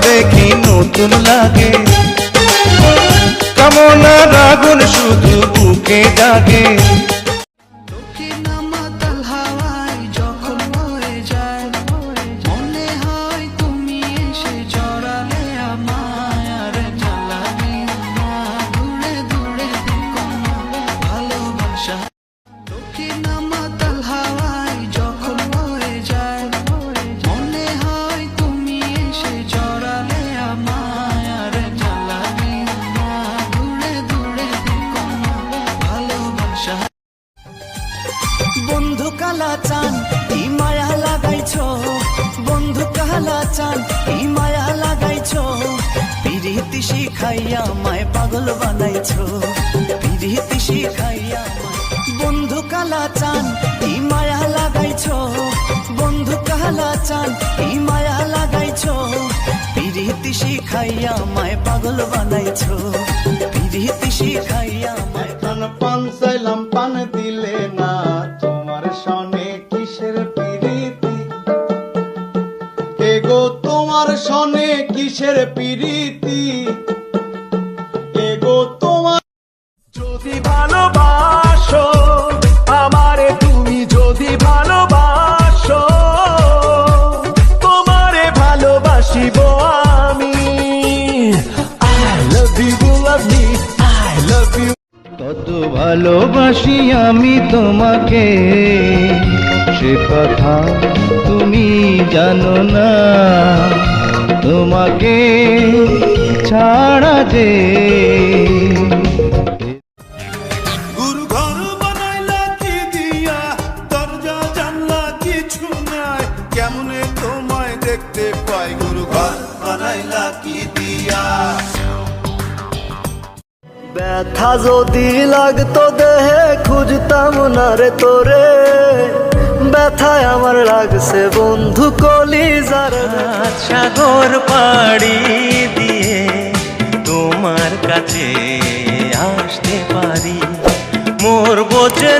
দেখি নতুন লাগে, কামনার আগুন শুধু বুকে জাগে। বন্ধু কালা চান কি মায়া লাগাইছো, বন্ধু কালা চান কি মায়া লাগাইছো, পিরিতি শিখাইয়া মায় পাগল বানাইছো, পিরিতি শিখাইয়া বন্ধু কালা চান কি মায়া লাগাইছো, বন্ধু কালা চান কি মায়া লাগাইছো, পিরিতি শিখাইয়া মায় পাগল বানাইছো, পিরিতি শিখাইয়া মায়। পান চাইলাম পান দিলে না, তোমার সনে কিসের পিরিতি, এগো তোমার সনে কিসের পিরিতি, এগো তোমার। যদি ভালোবাসো আমারে, তুমি যদি ভালোবাসো, তোমারে ভালোবাসিব আমি। I love you, love me, I love you। কত ভালোবাসি আমি তোমাকে, সে কথা তুমি জানো না, তোমাকে ছাড়া যে। গুরু ঘর বানাইলা কি দিয়া, দরজা জানলা কিছু নাই, কেমনে তোমায় দেখতে পাই, গুরু ঘর বানাইলা কি দিয়া। ব্যথা যদি লাগতো দেহে খুঁজতাম না রে তোরে, ব্যথায় আমার লাগছে বন্ধু কলিজার। সাগর পাড়ি দিয়ে তোমার কাছে আসতে পারি, মোর বোঝে